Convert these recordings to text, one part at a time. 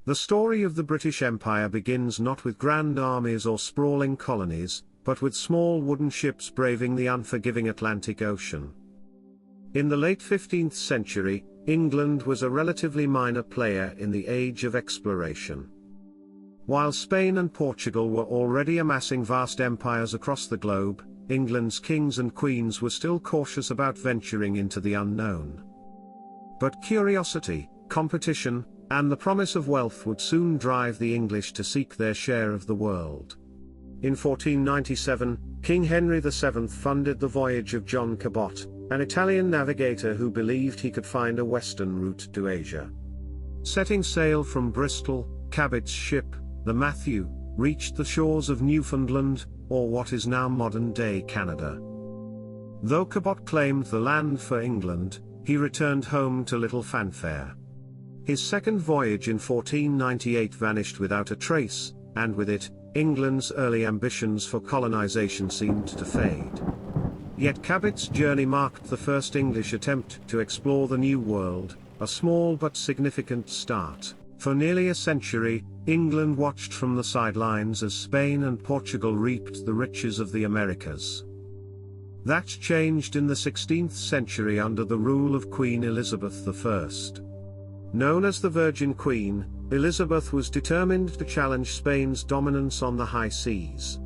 The story of the British Empire begins not with grand armies or sprawling colonies, but with small wooden ships braving the unforgiving Atlantic Ocean. In the late 15th century, England was a relatively minor player in the age of exploration. While Spain and Portugal were already amassing vast empires across the globe, England's kings and queens were still cautious about venturing into the unknown. But curiosity, competition, and the promise of wealth would soon drive the English to seek their share of the world. In 1497, King Henry VII funded the voyage of John Cabot, an Italian navigator who believed he could find a western route to Asia. Setting sail from Bristol, Cabot's ship, the Matthew, reached the shores of Newfoundland, or what is now modern-day Canada. Though Cabot claimed the land for England, he returned home to little fanfare. His second voyage in 1498 vanished without a trace, and with it, England's early ambitions for colonization seemed to fade. Yet Cabot's journey marked the first English attempt to explore the New World, a small but significant start. For nearly a century, England watched from the sidelines as Spain and Portugal reaped the riches of the Americas. That changed in the 16th century under the rule of Queen Elizabeth I. Known as the Virgin Queen, Elizabeth was determined to challenge Spain's dominance on the high seas.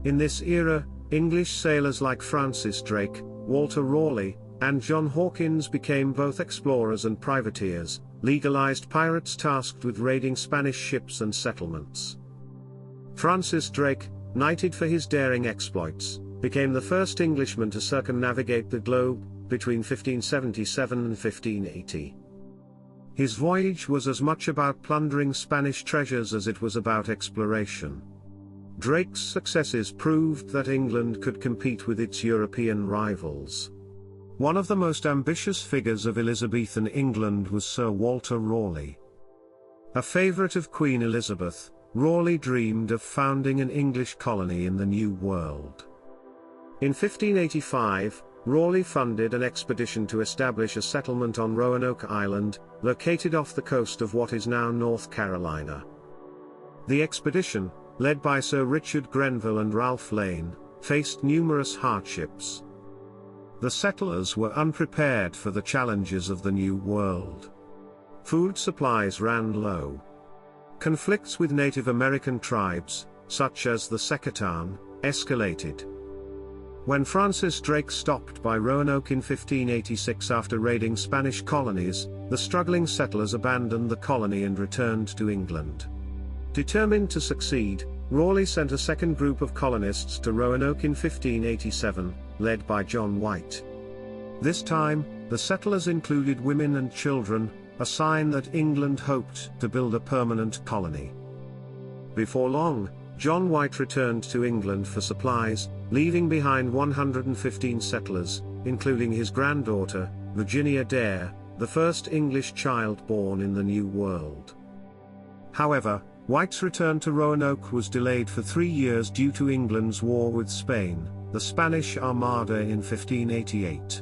In this era, English sailors like Francis Drake, Walter Raleigh, and John Hawkins became both explorers and privateers, legalized pirates tasked with raiding Spanish ships and settlements. Francis Drake, knighted for his daring exploits, became the first Englishman to circumnavigate the globe between 1577 and 1580. His voyage was as much about plundering Spanish treasures as it was about exploration. Drake's successes proved that England could compete with its European rivals. One of the most ambitious figures of Elizabethan England was Sir Walter Raleigh. A favourite of Queen Elizabeth, Raleigh dreamed of founding an English colony in the New World. In 1585, Raleigh funded an expedition to establish a settlement on Roanoke Island, located off the coast of what is now North Carolina. The expedition, led by Sir Richard Grenville and Ralph Lane, faced numerous hardships. The settlers were unprepared for the challenges of the New World. Food supplies ran low. Conflicts with Native American tribes, such as the Secotán, escalated. When Francis Drake stopped by Roanoke in 1586 after raiding Spanish colonies, the struggling settlers abandoned the colony and returned to England. Determined to succeed, Raleigh sent a second group of colonists to Roanoke in 1587, led by John White. This time, the settlers included women and children, a sign that England hoped to build a permanent colony. Before long, John White returned to England for supplies, leaving behind 115 settlers, including his granddaughter, Virginia Dare, the first English child born in the New World. However, White's return to Roanoke was delayed for 3 years due to England's war with Spain, the Spanish Armada in 1588.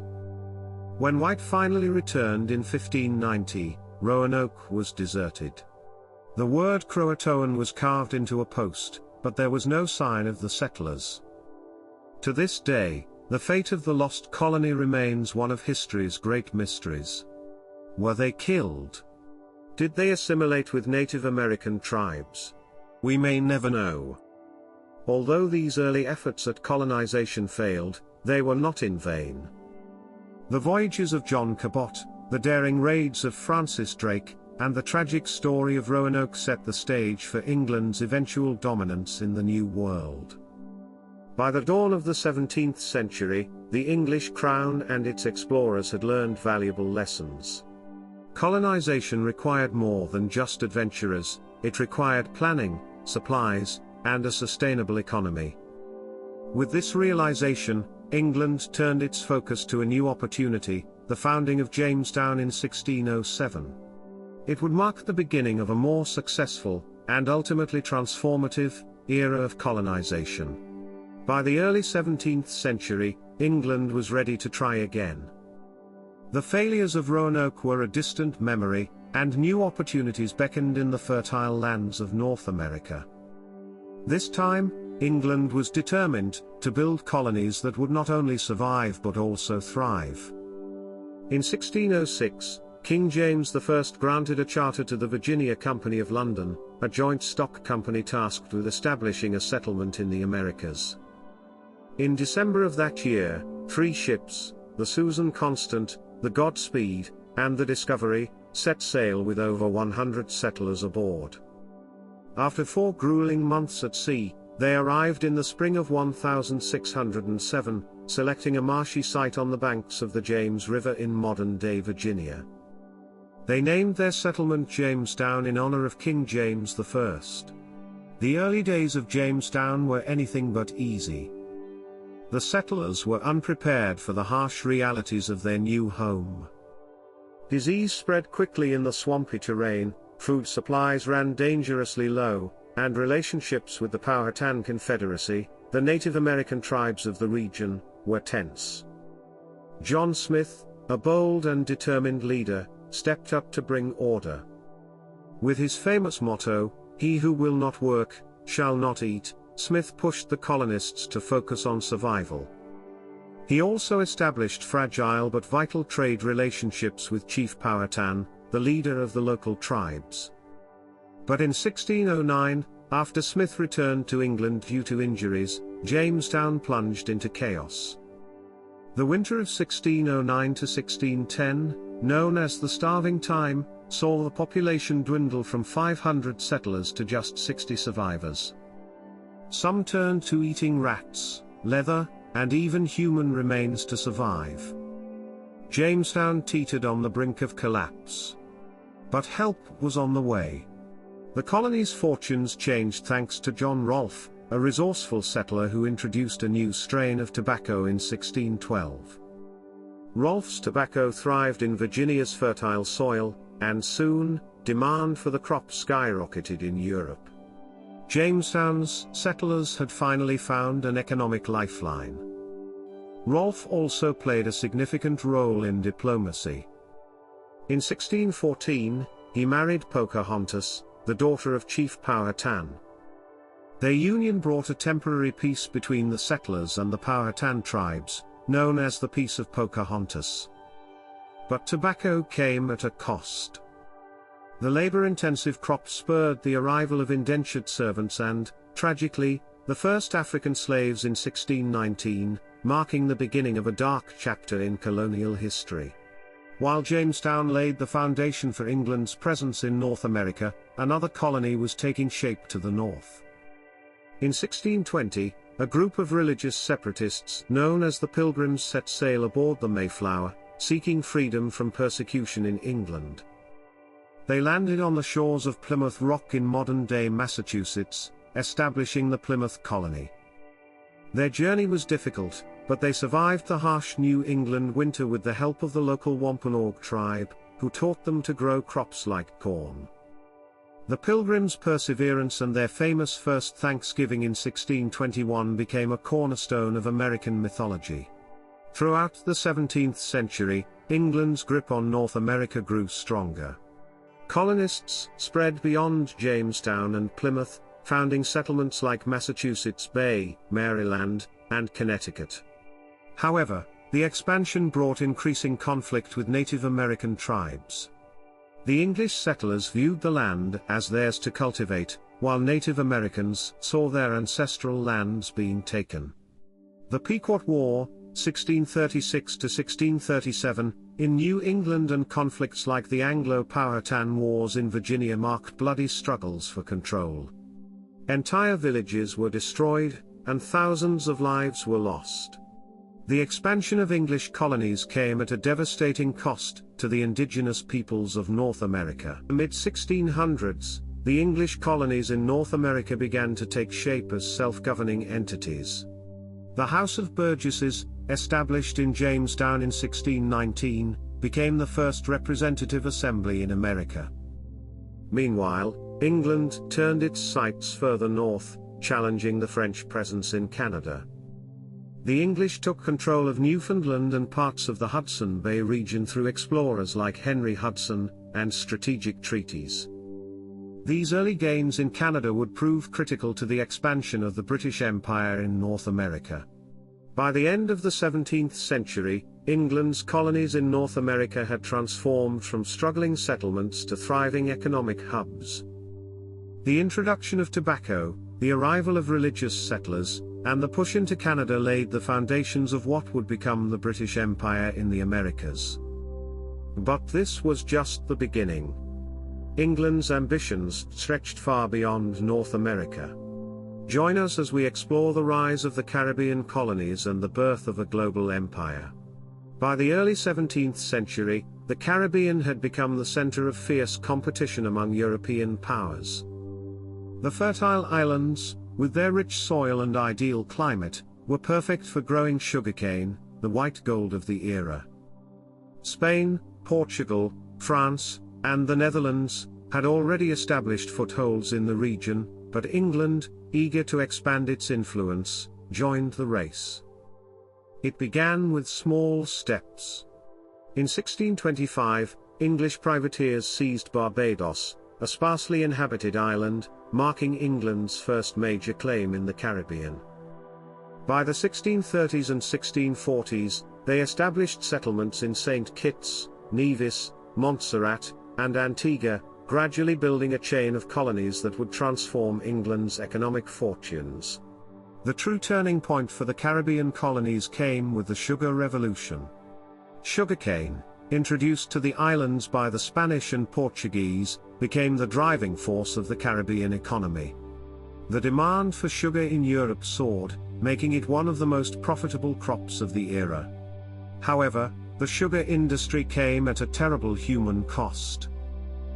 When White finally returned in 1590, Roanoke was deserted. The word Croatoan was carved into a post, but there was no sign of the settlers. To this day, the fate of the lost colony remains one of history's great mysteries. Were they killed? Did they assimilate with Native American tribes? We may never know. Although these early efforts at colonization failed, they were not in vain. The voyages of John Cabot, the daring raids of Francis Drake, and the tragic story of Roanoke set the stage for England's eventual dominance in the New World. By the dawn of the 17th century, the English crown and its explorers had learned valuable lessons. Colonization required more than just adventurers, it required planning, supplies, and a sustainable economy. With this realization, England turned its focus to a new opportunity, the founding of Jamestown in 1607. It would mark the beginning of a more successful, and ultimately transformative, era of colonization. By the early 17th century, England was ready to try again. The failures of Roanoke were a distant memory, and new opportunities beckoned in the fertile lands of North America. This time, England was determined to build colonies that would not only survive but also thrive. In 1606, King James I granted a charter to the Virginia Company of London, a joint stock company tasked with establishing a settlement in the Americas. In December of that year, 3 ships, the Susan Constant, the Godspeed, and the Discovery, set sail with over 100 settlers aboard. After 4 grueling months at sea, they arrived in the spring of 1607, selecting a marshy site on the banks of the James River in modern-day Virginia. They named their settlement Jamestown in honor of King James I. The early days of Jamestown were anything but easy. The settlers were unprepared for the harsh realities of their new home. Disease spread quickly in the swampy terrain, food supplies ran dangerously low, and relationships with the Powhatan Confederacy, the Native American tribes of the region, were tense. John Smith, a bold and determined leader, stepped up to bring order. With his famous motto, "He who will not work, shall not eat," Smith pushed the colonists to focus on survival. He also established fragile but vital trade relationships with Chief Powhatan, the leader of the local tribes. But in 1609, after Smith returned to England due to injuries, Jamestown plunged into chaos. The winter of 1609 to 1610, known as the Starving Time, saw the population dwindle from 500 settlers to just 60 survivors. Some turned to eating rats, leather, and even human remains to survive. Jamestown teetered on the brink of collapse. But help was on the way. The colony's fortunes changed thanks to John Rolfe, a resourceful settler who introduced a new strain of tobacco in 1612. Rolfe's tobacco thrived in Virginia's fertile soil, and soon, demand for the crop skyrocketed in Europe. Jamestown's settlers had finally found an economic lifeline. Rolfe also played a significant role in diplomacy. In 1614, he married Pocahontas, the daughter of Chief Powhatan. Their union brought a temporary peace between the settlers and the Powhatan tribes, known as the Peace of Pocahontas. But tobacco came at a cost. The labor-intensive crop spurred the arrival of indentured servants and, tragically, the first African slaves in 1619, marking the beginning of a dark chapter in colonial history. While Jamestown laid the foundation for England's presence in North America, another colony was taking shape to the north. In 1620, a group of religious separatists known as the Pilgrims set sail aboard the Mayflower, seeking freedom from persecution in England. They landed on the shores of Plymouth Rock in modern-day Massachusetts, establishing the Plymouth colony. Their journey was difficult, but they survived the harsh New England winter with the help of the local Wampanoag tribe, who taught them to grow crops like corn. The Pilgrims' perseverance and their famous first Thanksgiving in 1621 became a cornerstone of American mythology. Throughout the 17th century, England's grip on North America grew stronger. Colonists spread beyond Jamestown and Plymouth, founding settlements like Massachusetts Bay, Maryland, and Connecticut. However, the expansion brought increasing conflict with Native American tribes. The English settlers viewed the land as theirs to cultivate, while Native Americans saw their ancestral lands being taken. The Pequot War, 1636 to 1637, in New England and conflicts like the Anglo-Powhatan Wars in Virginia marked bloody struggles for control. Entire villages were destroyed, and thousands of lives were lost. The expansion of English colonies came at a devastating cost to the indigenous peoples of North America. In the mid-1600s, the English colonies in North America began to take shape as self-governing entities. The House of Burgesses, established in Jamestown in 1619, became the first representative assembly in America. Meanwhile, England turned its sights further north, challenging the French presence in Canada. The English took control of Newfoundland and parts of the Hudson Bay region through explorers like Henry Hudson, and strategic treaties. These early gains in Canada would prove critical to the expansion of the British Empire in North America. By the end of the 17th century, England's colonies in North America had transformed from struggling settlements to thriving economic hubs. The introduction of tobacco, the arrival of religious settlers, and the push into Canada laid the foundations of what would become the British Empire in the Americas. But this was just the beginning. England's ambitions stretched far beyond North America. Join us as we explore the rise of the Caribbean colonies and the birth of a global empire. By the early 17th century, the Caribbean had become the center of fierce competition among European powers. The fertile islands, with their rich soil and ideal climate, were perfect for growing sugarcane, the white gold of the era. Spain, Portugal, France, and the Netherlands had already established footholds in the region, but England, eager to expand its influence, joined the race. It began with small steps. In 1625, English privateers seized Barbados, a sparsely inhabited island, marking England's first major claim in the Caribbean. By the 1630s and 1640s, they established settlements in St. Kitts, Nevis, Montserrat, and Antigua, gradually building a chain of colonies that would transform England's economic fortunes. The true turning point for the Caribbean colonies came with the Sugar Revolution. Sugarcane, introduced to the islands by the Spanish and Portuguese, became the driving force of the Caribbean economy. The demand for sugar in Europe soared, making it one of the most profitable crops of the era. However, the sugar industry came at a terrible human cost.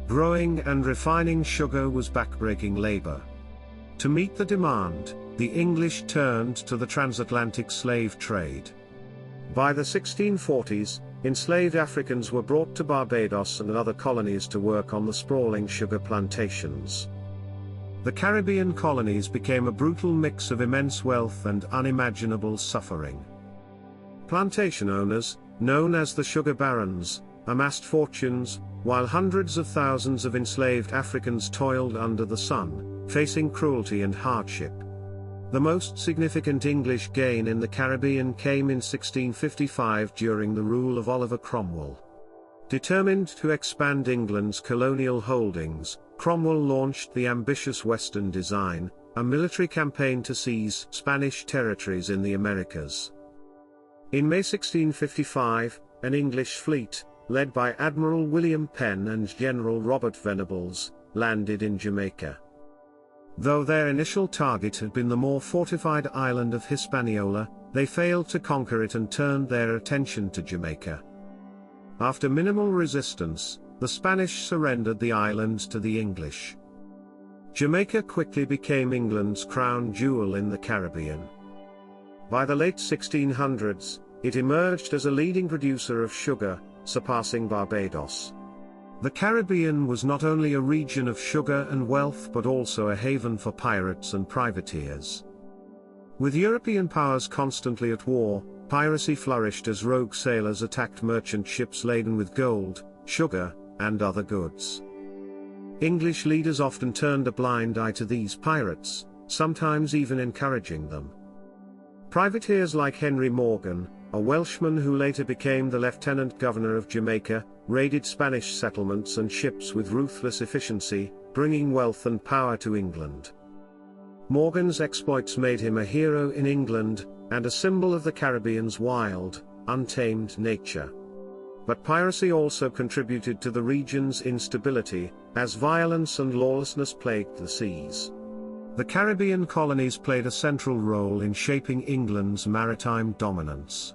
Growing and refining sugar was backbreaking labor. To meet the demand, the English turned to the transatlantic slave trade. By the 1640s, enslaved Africans were brought to Barbados and other colonies to work on the sprawling sugar plantations. The Caribbean colonies became a brutal mix of immense wealth and unimaginable suffering. Plantation owners, known as the sugar barons, amassed fortunes, while hundreds of thousands of enslaved Africans toiled under the sun, facing cruelty and hardship. The most significant English gain in the Caribbean came in 1655 during the rule of Oliver Cromwell. Determined to expand England's colonial holdings, Cromwell launched the ambitious Western Design, a military campaign to seize Spanish territories in the Americas. In May 1655, an English fleet, led by Admiral William Penn and General Robert Venables, landed in Jamaica. Though their initial target had been the more fortified island of Hispaniola, they failed to conquer it and turned their attention to Jamaica. After minimal resistance, the Spanish surrendered the island to the English. Jamaica quickly became England's crown jewel in the Caribbean. By the late 1600s, it emerged as a leading producer of sugar, surpassing Barbados. The Caribbean was not only a region of sugar and wealth but also a haven for pirates and privateers. With European powers constantly at war, piracy flourished as rogue sailors attacked merchant ships laden with gold, sugar, and other goods. English leaders often turned a blind eye to these pirates, sometimes even encouraging them. Privateers like Henry Morgan, a Welshman who later became the Lieutenant Governor of Jamaica, raided Spanish settlements and ships with ruthless efficiency, bringing wealth and power to England. Morgan's exploits made him a hero in England, and a symbol of the Caribbean's wild, untamed nature. But piracy also contributed to the region's instability, as violence and lawlessness plagued the seas. The Caribbean colonies played a central role in shaping England's maritime dominance.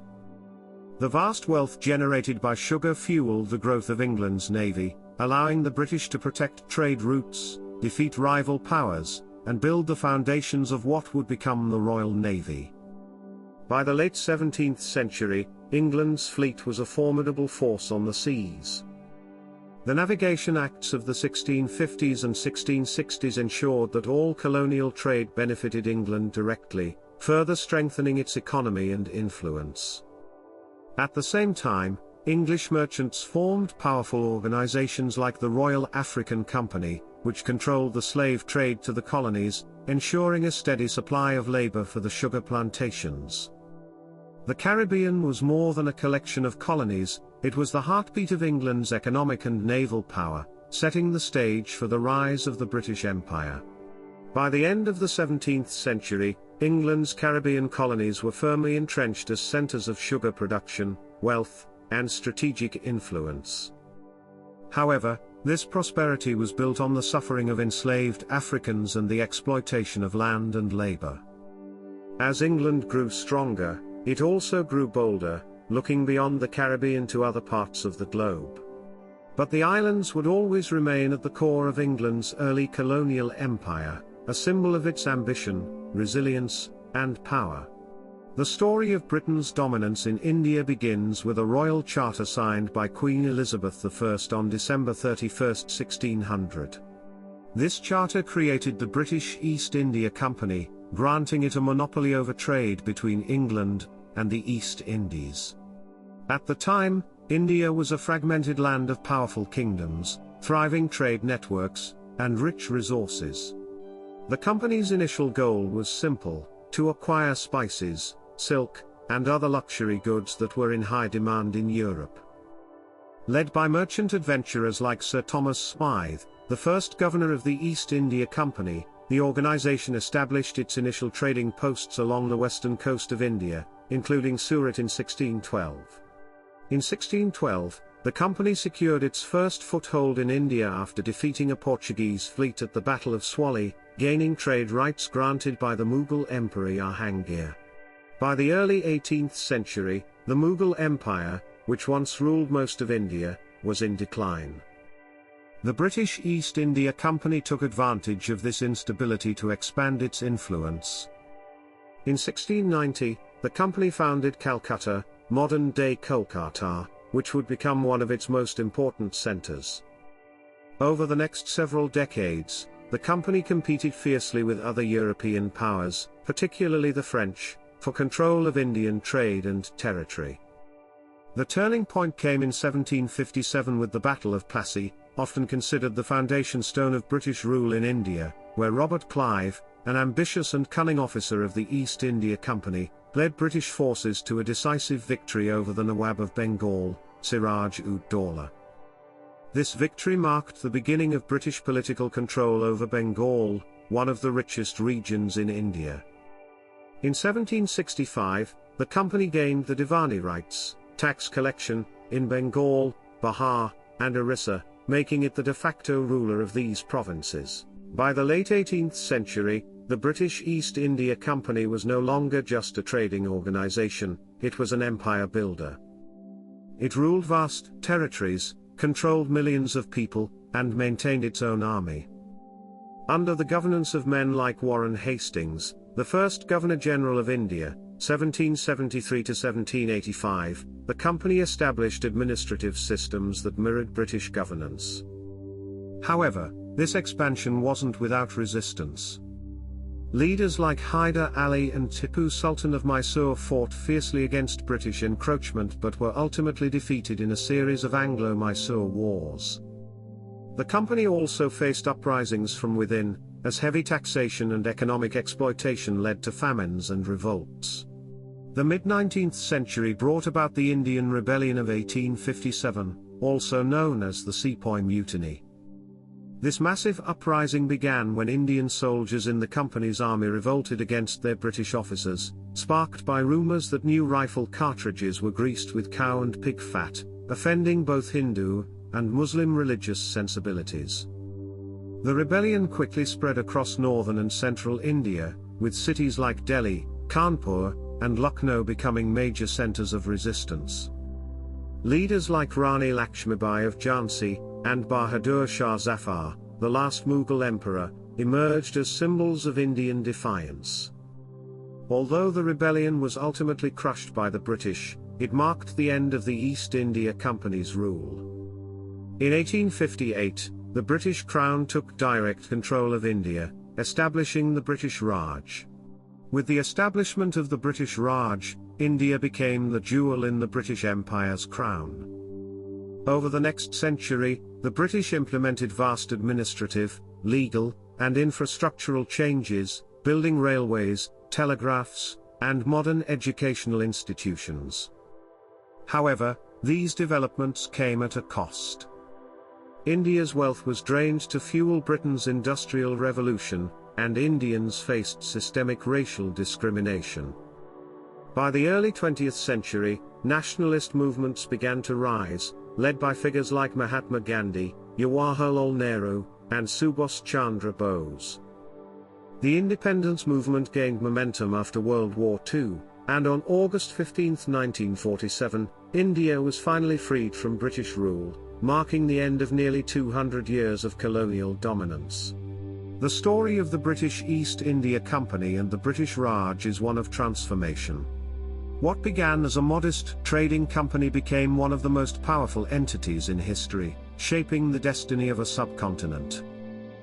The vast wealth generated by sugar fueled the growth of England's navy, allowing the British to protect trade routes, defeat rival powers, and build the foundations of what would become the Royal Navy. By the late 17th century, England's fleet was a formidable force on the seas. The Navigation Acts of the 1650s and 1660s ensured that all colonial trade benefited England directly, further strengthening its economy and influence. At the same time, English merchants formed powerful organizations like the Royal African Company, which controlled the slave trade to the colonies, ensuring a steady supply of labor for the sugar plantations. The Caribbean was more than a collection of colonies, it was the heartbeat of England's economic and naval power, setting the stage for the rise of the British Empire. By the end of the 17th century, England's Caribbean colonies were firmly entrenched as centers of sugar production, wealth, and strategic influence. However, this prosperity was built on the suffering of enslaved Africans and the exploitation of land and labor. As England grew stronger, it also grew bolder, looking beyond the Caribbean to other parts of the globe. But the islands would always remain at the core of England's early colonial empire, a symbol of its ambition, resilience, and power. The story of Britain's dominance in India begins with a royal charter signed by Queen Elizabeth I on December 31, 1600. This charter created the British East India Company, granting it a monopoly over trade between England and the East Indies. At the time, India was a fragmented land of powerful kingdoms, thriving trade networks, and rich resources. The company's initial goal was simple: to acquire spices, silk, and other luxury goods that were in high demand in Europe. Led by merchant adventurers like Sir Thomas Smythe, the first governor of the East India Company, the organization established its initial trading posts along the western coast of India, including Surat in 1612. In 1612, the company secured its first foothold in India after defeating a Portuguese fleet at the Battle of Swali, gaining trade rights granted by the Mughal Emperor Jahangir. By the early 18th century, the Mughal Empire, which once ruled most of India, was in decline. The British East India Company took advantage of this instability to expand its influence. In 1690, the company founded Calcutta, modern-day Kolkata, which would become one of its most important centers. Over the next several decades, the company competed fiercely with other European powers, particularly the French, for control of Indian trade and territory. The turning point came in 1757 with the Battle of Plassey, often considered the foundation stone of British rule in India, where Robert Clive, an ambitious and cunning officer of the East India Company, led British forces to a decisive victory over the Nawab of Bengal, Siraj-ud-Daulah. This victory marked the beginning of British political control over Bengal, one of the richest regions in India. In 1765, the company gained the Divani rights, tax collection, in Bengal, Bihar, and Orissa, making it the de facto ruler of these provinces. By the late 18th century, the British East India Company was no longer just a trading organization, it was an empire builder. It ruled vast territories, controlled millions of people, and maintained its own army. Under the governance of men like Warren Hastings, the first Governor-General of India, 1773 to 1785, the company established administrative systems that mirrored British governance. However, this expansion wasn't without resistance. Leaders like Hyder Ali and Tipu Sultan of Mysore fought fiercely against British encroachment but were ultimately defeated in a series of Anglo-Mysore wars. The company also faced uprisings from within, as heavy taxation and economic exploitation led to famines and revolts. The mid-19th century brought about the Indian Rebellion of 1857, also known as the Sepoy Mutiny. This massive uprising began when Indian soldiers in the company's army revolted against their British officers, sparked by rumors that new rifle cartridges were greased with cow and pig fat, offending both Hindu and Muslim religious sensibilities. The rebellion quickly spread across northern and central India, with cities like Delhi, Kanpur, and Lucknow becoming major centers of resistance. Leaders like Rani Lakshmibai of Jhansi, and Bahadur Shah Zafar, the last Mughal emperor, emerged as symbols of Indian defiance. Although the rebellion was ultimately crushed by the British, it marked the end of the East India Company's rule. In 1858, the British Crown took direct control of India, establishing the British Raj. With the establishment of the British Raj, India became the jewel in the British Empire's crown. Over the next century, the British implemented vast administrative, legal, and infrastructural changes, building railways, telegraphs, and modern educational institutions. However, these developments came at a cost. India's wealth was drained to fuel Britain's industrial revolution, and Indians faced systemic racial discrimination. By the early 20th century, nationalist movements began to rise, led by figures like Mahatma Gandhi, Jawaharlal Nehru, and Subhas Chandra Bose. The independence movement gained momentum after World War II, and on August 15, 1947, India was finally freed from British rule, marking the end of nearly 200 years of colonial dominance. The story of the British East India Company and the British Raj is one of transformation. What began as a modest trading company became one of the most powerful entities in history, shaping the destiny of a subcontinent.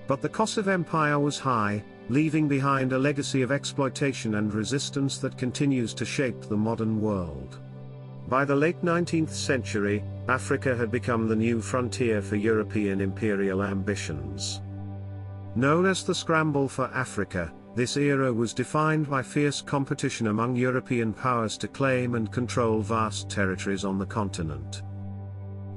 But the cost of empire was high, leaving behind a legacy of exploitation and resistance that continues to shape the modern world. By the late 19th century, Africa had become the new frontier for European imperial ambitions. Known as the Scramble for Africa, this era was defined by fierce competition among European powers to claim and control vast territories on the continent.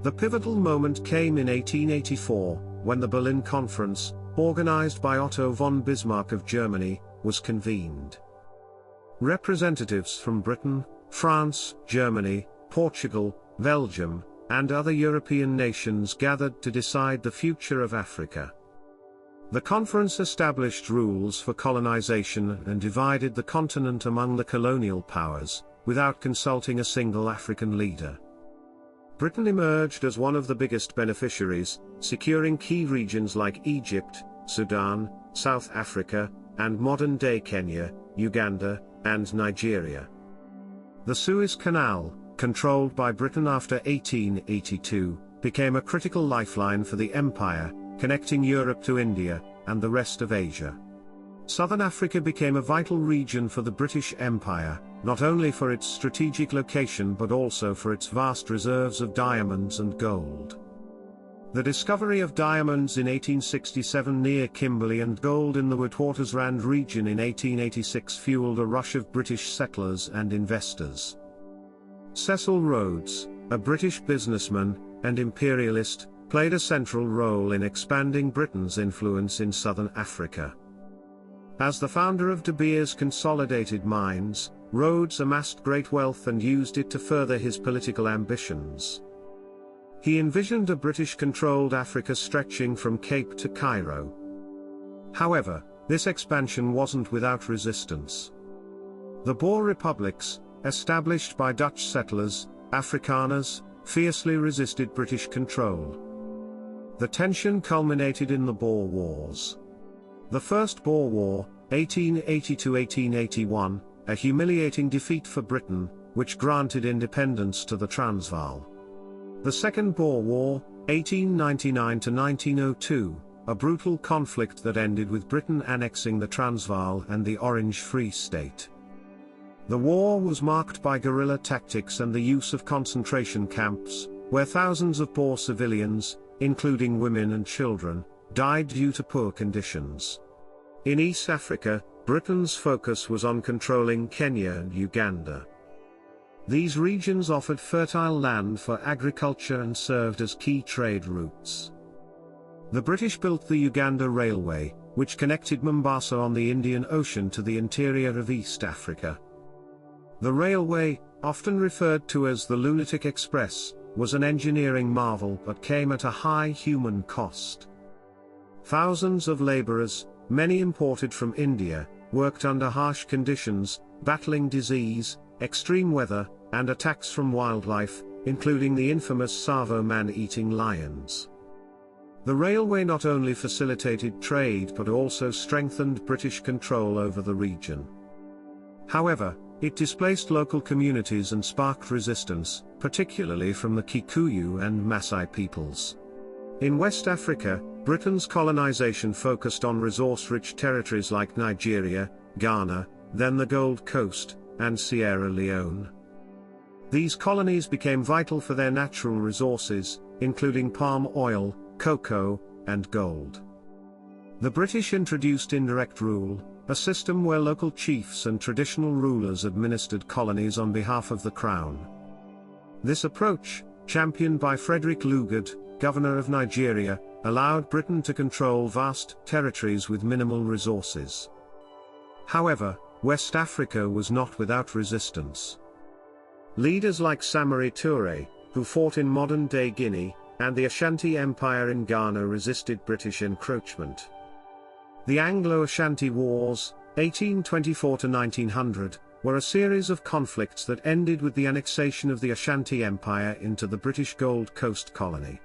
The pivotal moment came in 1884, when the Berlin Conference, organized by Otto von Bismarck of Germany, was convened. Representatives from Britain, France, Germany, Portugal, Belgium, and other European nations gathered to decide the future of Africa. The conference established rules for colonization and divided the continent among the colonial powers, without consulting a single African leader. Britain emerged as one of the biggest beneficiaries, securing key regions like Egypt, Sudan, South Africa, and modern-day Kenya, Uganda, and Nigeria. The Suez Canal, controlled by Britain after 1882, became a critical lifeline for the empire, connecting Europe to India, and the rest of Asia. Southern Africa became a vital region for the British Empire, not only for its strategic location but also for its vast reserves of diamonds and gold. The discovery of diamonds in 1867 near Kimberley and gold in the Witwatersrand region in 1886 fueled a rush of British settlers and investors. Cecil Rhodes, a British businessman and imperialist, played a central role in expanding Britain's influence in southern Africa. As the founder of De Beers Consolidated Mines, Rhodes amassed great wealth and used it to further his political ambitions. He envisioned a British-controlled Africa stretching from Cape to Cairo. However, this expansion wasn't without resistance. The Boer republics, established by Dutch settlers, Afrikaners, fiercely resisted British control. The tension culminated in the Boer Wars. The First Boer War, 1880–1881, a humiliating defeat for Britain, which granted independence to the Transvaal. The Second Boer War, 1899–1902, a brutal conflict that ended with Britain annexing the Transvaal and the Orange Free State. The war was marked by guerrilla tactics and the use of concentration camps, where thousands of Boer civilians, including women and children, died due to poor conditions. In East Africa, Britain's focus was on controlling Kenya and Uganda. These regions offered fertile land for agriculture and served as key trade routes. The British built the Uganda Railway, which connected Mombasa on the Indian Ocean to the interior of East Africa. The railway, often referred to as the Lunatic Express, was an engineering marvel but came at a high human cost. Thousands of laborers, many imported from India, worked under harsh conditions, battling disease, extreme weather, and attacks from wildlife, including the infamous Tsavo man-eating lions. The railway not only facilitated trade but also strengthened British control over the region. However, it displaced local communities and sparked resistance, particularly from the Kikuyu and Maasai peoples. In West Africa, Britain's colonization focused on resource-rich territories like Nigeria, Ghana, then the Gold Coast, and Sierra Leone. These colonies became vital for their natural resources, including palm oil, cocoa, and gold. The British introduced indirect rule, a system where local chiefs and traditional rulers administered colonies on behalf of the crown. This approach, championed by Frederick Lugard, governor of Nigeria, allowed Britain to control vast territories with minimal resources. However, West Africa was not without resistance. Leaders like Samori Touré, who fought in modern-day Guinea, and the Ashanti Empire in Ghana resisted British encroachment. The Anglo-Ashanti Wars, 1824 to 1900, were a series of conflicts that ended with the annexation of the Ashanti Empire into the British Gold Coast colony.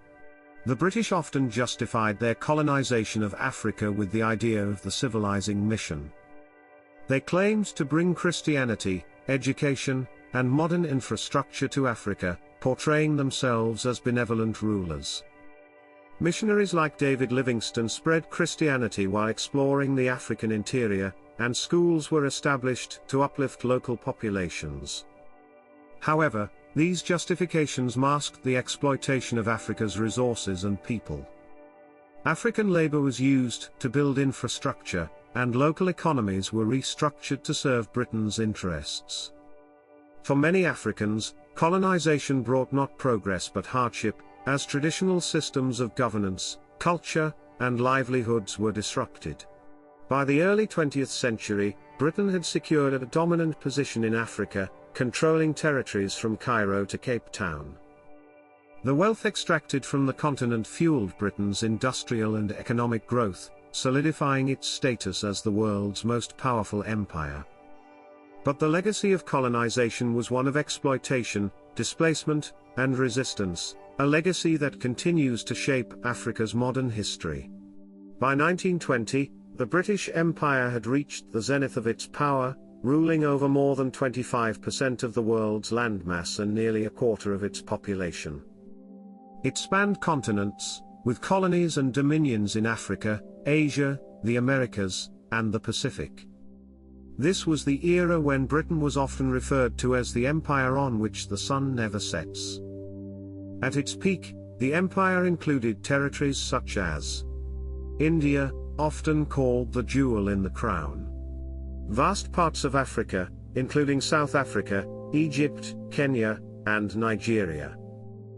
The British often justified their colonization of Africa with the idea of the civilizing mission. They claimed to bring Christianity, education, and modern infrastructure to Africa, portraying themselves as benevolent rulers. Missionaries like David Livingstone spread Christianity while exploring the African interior, and schools were established to uplift local populations. However, these justifications masked the exploitation of Africa's resources and people. African labor was used to build infrastructure, and local economies were restructured to serve Britain's interests. For many Africans, colonization brought not progress but hardship, as traditional systems of governance, culture, and livelihoods were disrupted. By the early 20th century, Britain had secured a dominant position in Africa, controlling territories from Cairo to Cape Town. The wealth extracted from the continent fueled Britain's industrial and economic growth, solidifying its status as the world's most powerful empire. But the legacy of colonization was one of exploitation, displacement, and resistance, a legacy that continues to shape Africa's modern history. By 1920, the British Empire had reached the zenith of its power, ruling over more than 25% of the world's landmass and nearly a quarter of its population. It spanned continents, with colonies and dominions in Africa, Asia, the Americas, and the Pacific. This was the era when Britain was often referred to as the empire on which the sun never sets. At its peak, the empire included territories such as India, often called the jewel in the crown. Vast parts of Africa, including South Africa, Egypt, Kenya, and Nigeria.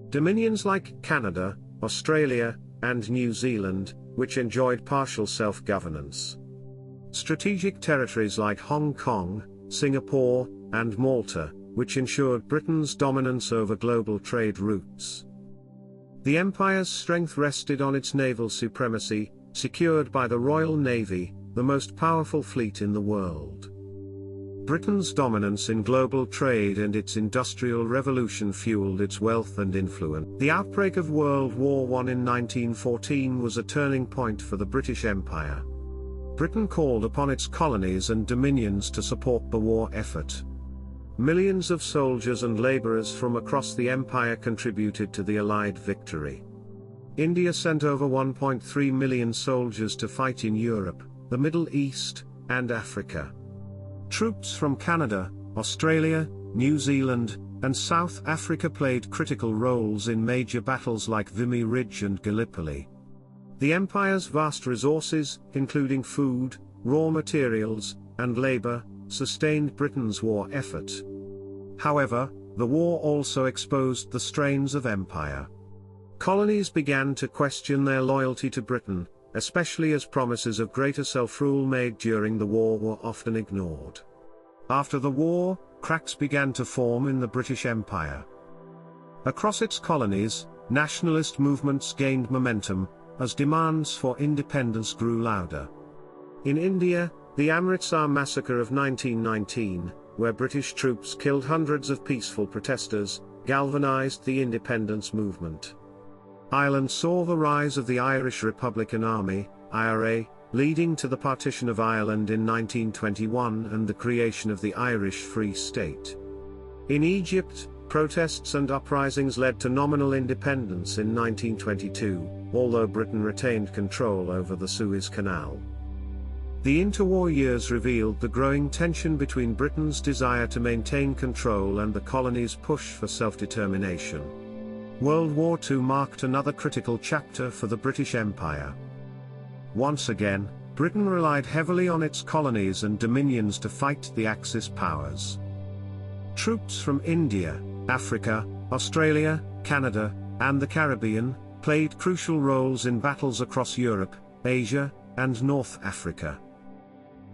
Dominions like Canada, Australia, and New Zealand, which enjoyed partial self-governance. Strategic territories like Hong Kong, Singapore, and Malta, which ensured Britain's dominance over global trade routes. The empire's strength rested on its naval supremacy, secured by the Royal Navy, the most powerful fleet in the world. Britain's dominance in global trade and its industrial revolution fueled its wealth and influence. The outbreak of World War I in 1914 was a turning point for the British Empire. Britain called upon its colonies and dominions to support the war effort. Millions of soldiers and laborers from across the empire contributed to the Allied victory. India sent over 1.3 million soldiers to fight in Europe, the Middle East, and Africa. Troops from Canada, Australia, New Zealand, and South Africa played critical roles in major battles like Vimy Ridge and Gallipoli. The empire's vast resources, including food, raw materials, and labor, sustained Britain's war effort. However, the war also exposed the strains of empire. Colonies began to question their loyalty to Britain, especially as promises of greater self-rule made during the war were often ignored. After the war, cracks began to form in the British Empire. Across its colonies, nationalist movements gained momentum, as demands for independence grew louder. In India, the Amritsar massacre of 1919, where British troops killed hundreds of peaceful protesters, galvanized the independence movement. Ireland saw the rise of the Irish Republican Army, IRA, leading to the partition of Ireland in 1921 and the creation of the Irish Free State. In Egypt, protests and uprisings led to nominal independence in 1922, although Britain retained control over the Suez Canal. The interwar years revealed the growing tension between Britain's desire to maintain control and the colonies' push for self-determination. World War II marked another critical chapter for the British Empire. Once again, Britain relied heavily on its colonies and dominions to fight the Axis powers. Troops from India, Africa, Australia, Canada, and the Caribbean played crucial roles in battles across Europe, Asia, and North Africa.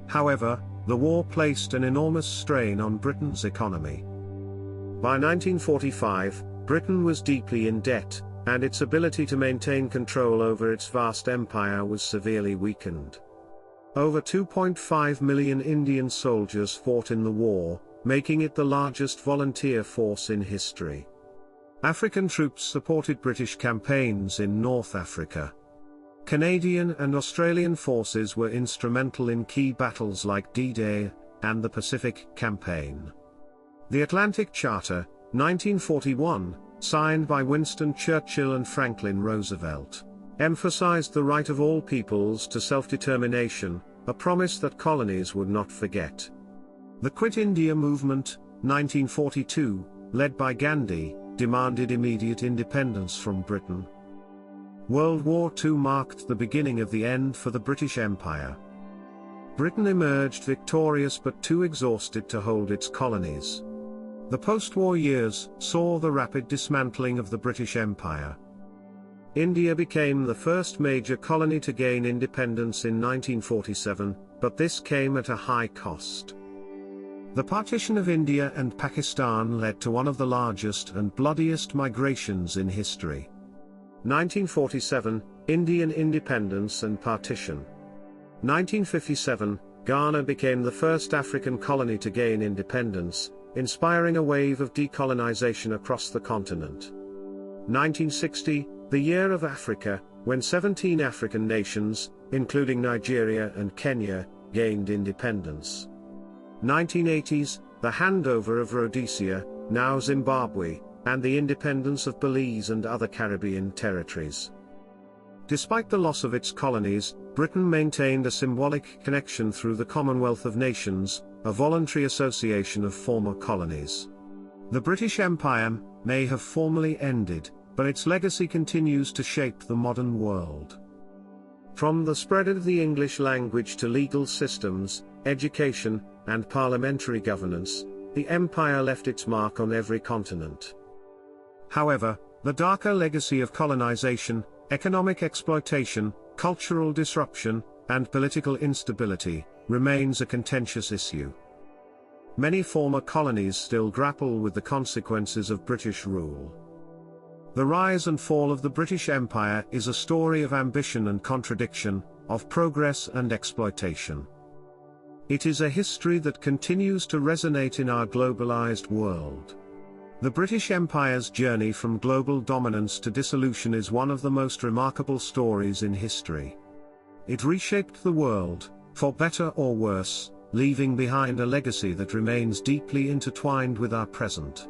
However, the war placed an enormous strain on Britain's economy. By 1945, Britain was deeply in debt, and its ability to maintain control over its vast empire was severely weakened. Over 2.5 million Indian soldiers fought in the war, making it the largest volunteer force in history. African troops supported British campaigns in North Africa. Canadian and Australian forces were instrumental in key battles like D-Day and the Pacific Campaign. The Atlantic Charter, 1941, signed by Winston Churchill and Franklin Roosevelt, emphasized the right of all peoples to self-determination, a promise that colonies would not forget. The Quit India movement, 1942, led by Gandhi, demanded immediate independence from Britain. World War II marked the beginning of the end for the British Empire. Britain emerged victorious but too exhausted to hold its colonies. The post-war years saw the rapid dismantling of the British Empire. India became the first major colony to gain independence in 1947, but this came at a high cost. The partition of India and Pakistan led to one of the largest and bloodiest migrations in history. 1947, Indian independence and partition. 1957, Ghana became the first African colony to gain independence, inspiring a wave of decolonization across the continent. 1960, the Year of Africa, when 17 African nations, including Nigeria and Kenya, gained independence. 1980s, the handover of Rhodesia, now Zimbabwe, and the independence of Belize and other Caribbean territories. Despite the loss of its colonies, Britain maintained a symbolic connection through the Commonwealth of Nations, a voluntary association of former colonies. The British Empire may have formally ended, but its legacy continues to shape the modern world. From the spread of the English language to legal systems, education, and parliamentary governance, the empire left its mark on every continent. However, the darker legacy of colonization, economic exploitation, cultural disruption, and political instability remains a contentious issue. Many former colonies still grapple with the consequences of British rule. The rise and fall of the British Empire is a story of ambition and contradiction, of progress and exploitation. It is a history that continues to resonate in our globalized world. The British Empire's journey from global dominance to dissolution is one of the most remarkable stories in history. It reshaped the world, for better or worse, leaving behind a legacy that remains deeply intertwined with our present.